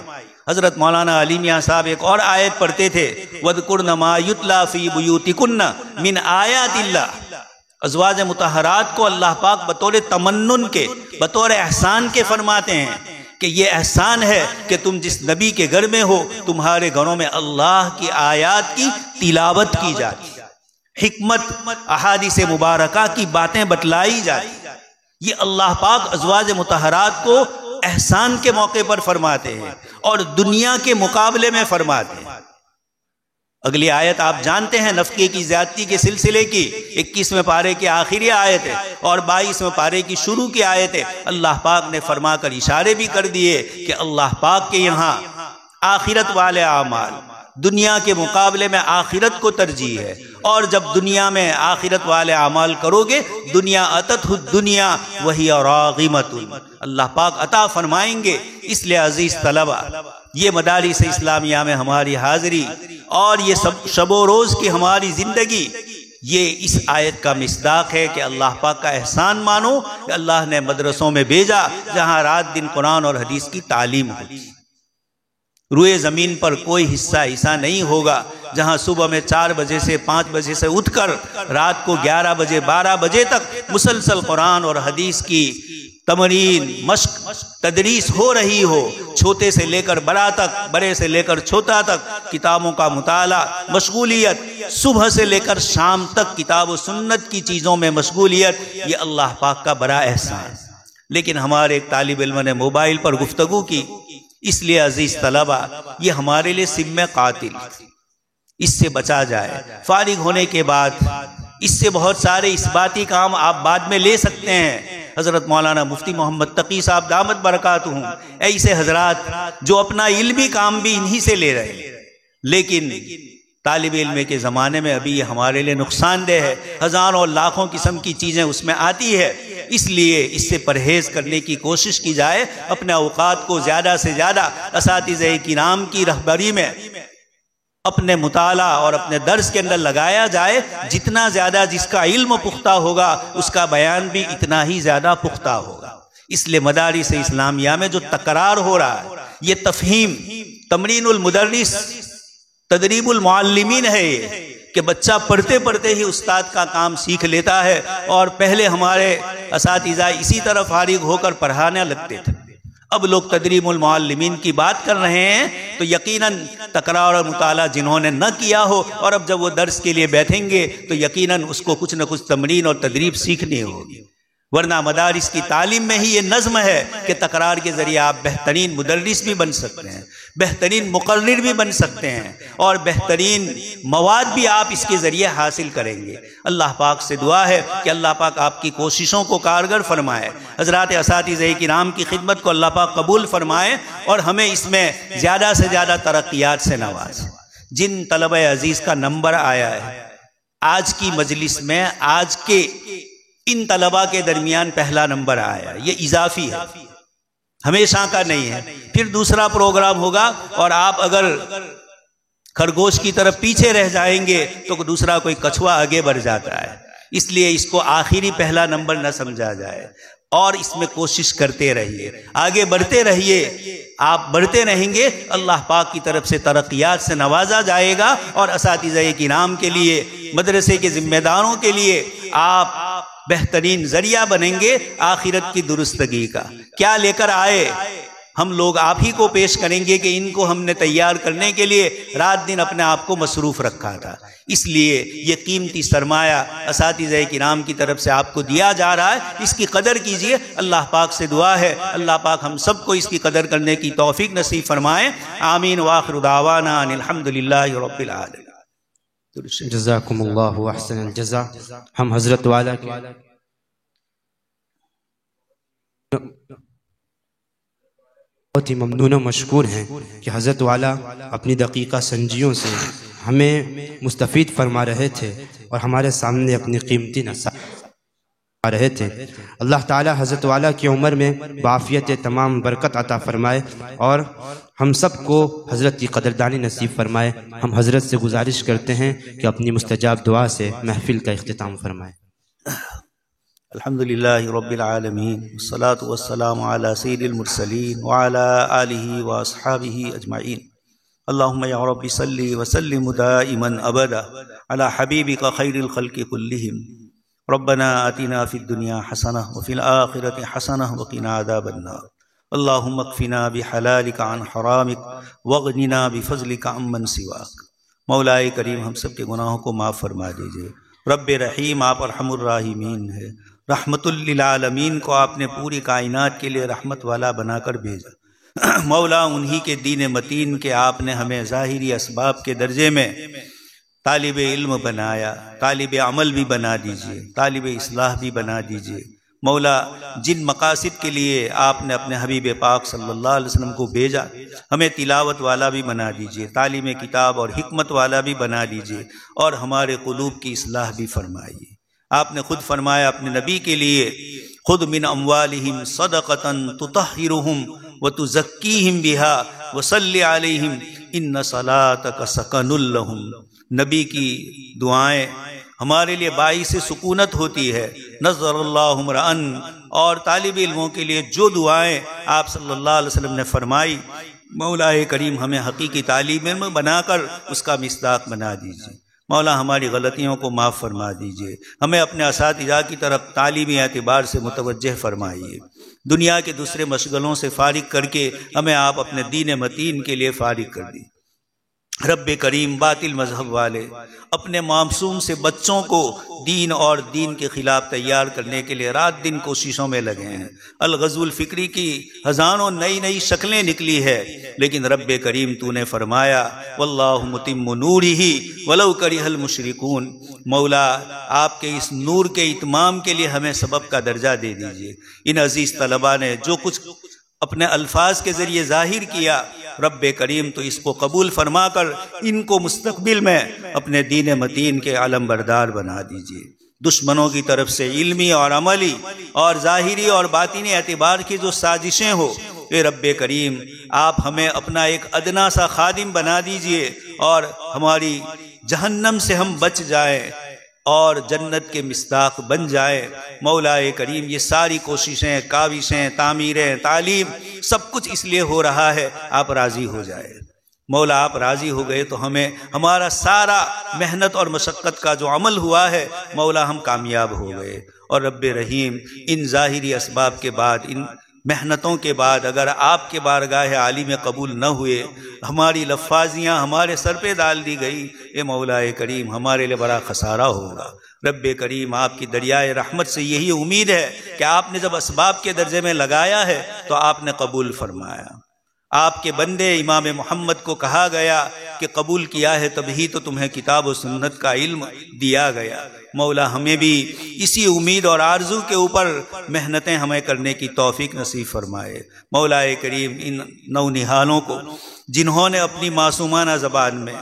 حضرت مولانا علی میاں صاحب ایک اور آیت پڑھتے تھے وَاذْكُرْنَ مَا يُتْلَىٰ فِي بُيُوتِكُنَّ مِنْ آیَاتِ اللَّهِ، ازواج مطہرات کو اللہ پاک بطور تمنن کے، بطور احسان کے فرماتے ہیں کہ یہ احسان ہے کہ تم جس نبی کے گھر میں ہو تمہارے گھروں میں اللہ کی آیات کی تلاوت کی جاتی، حکمت احادیث مبارکہ کی باتیں بتلائی جاتی۔ یہ اللہ پاک ازواج مطہرات کو احسان کے موقع پر فرماتے ہیں اور دنیا کے مقابلے میں فرماتے ہیں۔ اگلی آیت آپ جانتے ہیں نفقے کی زیادتی کے سلسلے کی، 21ویں پارے کی آخری آیت ہے اور 22ویں پارے کی شروع کی آیت ہے۔ اللہ پاک نے فرما کر اشارے بھی کر دیے کہ اللہ پاک کے یہاں آخرت والے اعمال دنیا کے مقابلے میں آخرت کو ترجیح ہے، اور جب دنیا میں آخرت والے اعمال کرو گے دنیا اتت الدنیا وہی راغمۃ، اللہ پاک عطا فرمائیں گے۔ اس لیے عزیز طلبہ، یہ مدارس اسلامیہ میں ہماری حاضری اور یہ سب شب و روز کی ہماری زندگی، یہ اس آیت کا مصداق ہے کہ اللہ پاک کا احسان مانو کہ اللہ نے مدرسوں میں بھیجا جہاں رات دن قرآن اور حدیث کی تعلیم ہوتی۔ روئے زمین پر کوئی حصہ ایسا نہیں ہوگا جہاں صبح میں 4 بجے سے 5 بجے سے اٹھ کر رات کو 11 بجے 12 بجے تک مسلسل قرآن اور حدیث کی تمرین، مشق، تدریس ہو رہی ہو، چھوٹے سے لے کر بڑا تک، بڑے سے لے کر چھوٹا تک کتابوں کا مطالعہ، مشغولیت، صبح سے لے کر شام تک کتاب و سنت کی چیزوں میں مشغولیت، یہ اللہ پاک کا بڑا احسان۔ لیکن ہمارے ایک طالب علم نے موبائل پر گفتگو کی، اس لیے عزیز طلبہ یہ ہمارے لیے سم قاتل، اس سے بچا جائے۔ فارغ ہونے کے بعد اس سے بہت سارے اثباتی کام آپ بعد میں لے سکتے ہیں۔ حضرت مولانا مفتی محمد تقی صاحب دامت برکاتہم ایسے حضرات جو اپنا علمی کام بھی انہی سے لے رہے ہیں، لیکن طالب علم کے زمانے میں ابھی یہ ہمارے لیے نقصان دہ ہے، ہزاروں لاکھوں قسم کی چیزیں اس میں آتی ہے۔ اس لیے اس سے پرہیز کرنے کی کوشش کی جائے، اپنے اوقات کو زیادہ سے زیادہ اساتذہ کرام کی رہبری میں اپنے مطالعہ اور اپنے درس کے اندر لگایا جائے۔ جتنا زیادہ جس کا علم پختہ ہوگا اس کا بیان بھی اتنا ہی زیادہ پختہ ہوگا۔ اس لیے مدارس اسلامیہ میں جو تکرار ہو رہا ہے، یہ تفہیم، تمرین المدرس، تدریب المعلمین ہے، یہ کہ بچہ پڑھتے پڑھتے ہی استاد کا کام سیکھ لیتا ہے، اور پہلے ہمارے اساتذہ اسی طرح فارغ ہو کر پڑھانے لگتے تھے۔ اب لوگ تدریب المعلمین کی بات کر رہے ہیں تو یقیناً تکرار اور مطالعہ جنہوں نے نہ کیا ہو، اور اب جب وہ درس کے لیے بیٹھیں گے تو یقیناً اس کو کچھ نہ کچھ تمرین اور تدریب سیکھنی ہوگی، ورنہ مدارس کی تعلیم میں ہی یہ نظم ہے کہ تکرار کے ذریعے آپ بہترین مدرس بھی بن سکتے ہیں، بہترین مقرر بھی بن سکتے ہیں، اور بہترین مواد بھی آپ اس کے ذریعے حاصل کریں گے۔ اللہ پاک سے دعا ہے کہ اللہ پاک آپ کی کوششوں کو کارگر فرمائے، حضرات اساتذہ کرام کی خدمت کو اللہ پاک قبول فرمائے، اور ہمیں اس میں زیادہ سے زیادہ ترقیات سے نوازے۔ جن طلبہ عزیز کا نمبر آیا ہے آج کی مجلس میں، آج کے ان طلبہ کے درمیان پہلا نمبر آیا، یہ اضافی ہے، ہمیشہ کا نہیں ہے۔ پھر دوسرا پروگرام ہوگا، اور آپ اگر خرگوش کی طرف پیچھے رہ جائیں گے تو دوسرا کوئی کچھوا آگے بڑھ جاتا ہے، اس لیے اس کو آخری پہلا نمبر نہ سمجھا جائے، اور اس میں کوشش کرتے رہیے، آگے بڑھتے رہیے۔ آپ بڑھتے رہیں گے، اللہ پاک کی طرف سے ترقیات سے نوازا جائے گا، اور اساتذہ کرام کے لیے، مدرسے کے ذمہ داروں کے لیے آپ بہترین ذریعہ بنیں گے آخرت کی درستگی کا۔ کیا لے کر آئے؟ ہم لوگ آپ ہی کو پیش کریں گے کہ ان کو ہم نے تیار کرنے کے لیے رات دن اپنے آپ کو مصروف رکھا تھا۔ اس لیے یہ قیمتی سرمایہ اساتذہ کرام کی طرف سے آپ کو دیا جا رہا ہے، اس کی قدر کیجئے۔ اللہ پاک سے دعا ہے اللہ پاک ہم سب کو اس کی قدر کرنے کی توفیق نصیب فرمائے۔ آمین وآخر دعوانا ان الحمدللہ رب العالمین۔ جزاکم اللہ احسن الجزا۔ ہم حضرت والا کے بہت ہی ممنون و مشکور ہیں کہ حضرت والا اپنی دقیقہ سنجیوں سے ہمیں مستفید فرما رہے تھے اور ہمارے سامنے اپنی قیمتی نصائح رہے تھے۔ اللہ تعالی حضرت والا کی عمر میں بعافیت تمام برکت عطا فرمائے اور ہم سب کو حضرت کی قدردانی نصیب فرمائے۔ ہم حضرت سے گزارش کرتے ہیں کہ اپنی مستجاب دعا سے محفل کا اختتام فرمائے۔ الحمدللہ رب العالمین، والصلاة والسلام علی سید المرسلین وعلی آلہ واصحابہ اجمعین۔ اللہم یا رب صلی وسلم دائما ابدا علی حبیبک خیر الخلق کلہم۔ ربنا آتنا فی الدنیا حسنہ وفی الآخرۃ حسنہ وقنا عذاب النار۔ اللہم اکفنا بحلالک عن حرامک واغننا بفضلک عمن سواک۔ مولا کریم ہم سب کے گناہوں کو معاف فرما دیجئے۔ رب رحیم آپ ارحم الراحمین ہے۔ رحمت للعالمین کو آپ نے پوری کائنات کے لیے رحمت والا بنا کر بھیجا۔ مولا انہی کے دین متین کے آپ نے ہمیں ظاہری اسباب کے درجے میں طالب علم بنایا، طالب عمل بھی بنا دیجئے، طالب اصلاح بھی بنا دیجئے۔ مولا جن مقاصد کے لیے آپ نے اپنے حبیب پاک صلی اللہ علیہ وسلم کو بھیجا، ہمیں تلاوت والا بھی بنا دیجئے، تعلیم کتاب اور حکمت والا بھی بنا دیجئے، اور ہمارے قلوب کی اصلاح بھی فرمائیے۔ آپ نے خود فرمایا اپنے نبی کے لیے، خود من اموالہم صدقۃ تطہرہم وتزکیہم بہا وصلی علیہم ان صلاتک سکن لہم۔ نبی کی دعائیں ہمارے لیے باعث سکونت ہوتی ہے۔ نظر اللہ امرأن، اور طالب علموں کے لیے جو دعائیں آپ صلی اللہ علیہ وسلم نے فرمائی، مولا کریم ہمیں حقیقی تعلیم علم بنا کر اس کا مصداق بنا دیجیے۔ مولا ہماری غلطیوں کو معاف فرما دیجیے، ہمیں اپنے اساتذہ کی طرف تعلیمی اعتبار سے متوجہ فرمائیے، دنیا کے دوسرے مشغلوں سے فارغ کر کے ہمیں آپ اپنے دین متین کے لیے فارغ کر دیجیے۔ رب کریم باطل مذہب والے اپنے معصوم سے بچوں کو دین اور دین کے خلاف تیار کرنے کے لیے رات دن کوششوں میں لگے ہیں۔ الغزو الفکری کی ہزاروں نئی نئی شکلیں نکلی ہے، لیکن رب کریم تو نے فرمایا واللہ متم نورہ ولو کرہ المشرکون۔ مولا آپ کے اس نور کے اتمام کے لیے ہمیں سبب کا درجہ دے دیجئے۔ ان عزیز طلباء نے جو کچھ اپنے الفاظ کے ذریعے ظاہر کیا، رب کریم تو اس کو قبول فرما کر ان کو مستقبل میں اپنے دین متین کے علم بردار بنا دیجیے۔ دشمنوں کی طرف سے علمی اور عملی اور ظاہری اور باطنی اعتبار کی جو سازشیں ہو، اے رب کریم آپ ہمیں اپنا ایک ادنا سا خادم بنا دیجئے اور ہماری جہنم سے ہم بچ جائیں اور جنت کے مصداق بن جائے۔ مولا کریم یہ ساری کوششیں، کاوشیں، تعمیریں، تعلیم سب کچھ اس لیے ہو رہا ہے آپ راضی ہو جائے۔ مولا آپ راضی ہو گئے تو ہمیں ہمارا سارا محنت اور مشقت کا جو عمل ہوا ہے مولا ہم کامیاب ہو گئے۔ اور رب رحیم ان ظاہری اسباب کے بعد، ان محنتوں کے بعد اگر آپ کے بارگاہ عالی میں قبول نہ ہوئے، ہماری لفاظیاں ہمارے سر پہ ڈال دی گئی، اے مولا کریم ہمارے لیے بڑا خسارہ ہوگا۔ رب کریم آپ کی دریائے رحمت سے یہی امید ہے کہ آپ نے جب اسباب کے درجے میں لگایا ہے تو آپ نے قبول فرمایا۔ آپ کے بندے امام محمد کو کہا گیا کہ قبول کیا ہے تبھی تو تمہیں کتاب و سنت کا علم دیا گیا۔ مولا ہمیں بھی اسی امید اور آرزو کے اوپر محنتیں ہمیں کرنے کی توفیق نصیب فرمائے۔ مولا کریم ان نونہالوں کو جنہوں نے اپنی معصومانہ زبان میں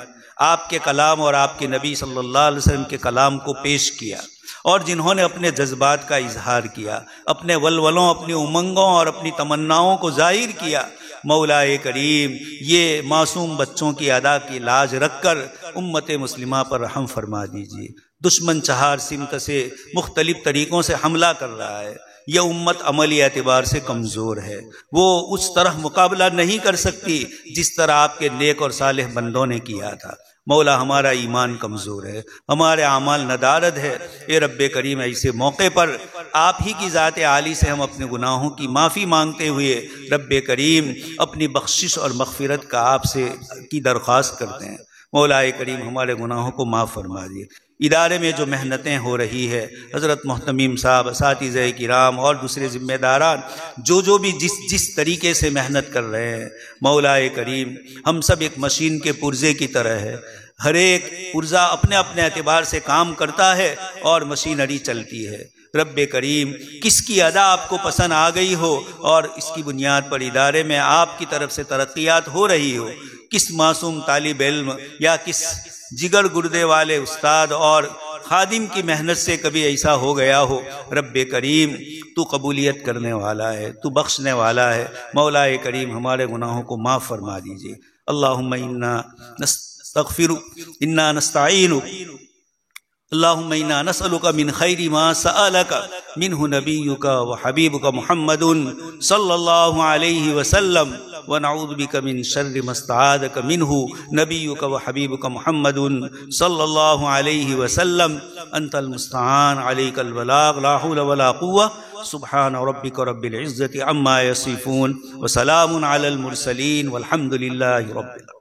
آپ کے کلام اور آپ کے نبی صلی اللہ علیہ وسلم کے کلام کو پیش کیا، اور جنہوں نے اپنے جذبات کا اظہار کیا، اپنے ولولوں، اپنی امنگوں اور اپنی تمناؤں کو ظاہر کیا، مولا کریم یہ معصوم بچوں کی ادا کی لاج رکھ کر امت مسلمہ پر رحم فرما دیجیے۔ دشمن چہار سمت سے مختلف طریقوں سے حملہ کر رہا ہے، یہ امت عملی اعتبار سے کمزور ہے، وہ اس طرح مقابلہ نہیں کر سکتی جس طرح آپ کے نیک اور صالح بندوں نے کیا تھا۔ مولا ہمارا ایمان کمزور ہے، ہمارے اعمال ندارد ہے، اے رب کریم ایسے موقع پر آپ ہی کی ذات عالی سے ہم اپنے گناہوں کی معافی مانگتے ہوئے رب کریم اپنی بخشش اور مغفرت کا آپ سے کی درخواست کرتے ہیں۔ مولا کریم ہمارے گناہوں کو معاف فرما دیے۔ ادارے میں جو محنتیں ہو رہی ہے، حضرت محتمیم صاحب، اساتذہ کرام اور دوسرے ذمہ داران جو بھی جس طریقے سے محنت کر رہے ہیں، مولا کریم ہم سب ایک مشین کے پرزے کی طرح ہے، ہر ایک پرزا اپنے اپنے اعتبار سے کام کرتا ہے اور مشینری چلتی ہے۔ رب کریم کس کی ادا آپ کو پسند آ گئی ہو اور اس کی بنیاد پر ادارے میں آپ کی طرف سے ترقیات ہو رہی ہو، کس معصوم طالب علم یا کس جگر گردے والے استاد اور خادم کی محنت سے کبھی ایسا ہو گیا ہو، رب کریم تو قبولیت کرنے والا ہے، تو بخشنے والا ہے۔ مولا کریم ہمارے گناہوں کو معاف فرما دیجیے۔ اللہم انا نستغفر انا نستعین اللہم انا نسألک من خیر ما سألک منہ نبیک و حبیبک محمد صلی اللہ علیہ وسلم ونعوذ بک من شر ما استعاذک منہ نبیک و حبیبک محمد صلی اللہ علیہ وسلم انت المستعان علیک البلاغ لا حول ولا قوة سبحان ربک رب العزة عما یصفون وسلام علی المرسلین والحمد للہ رب العالمین۔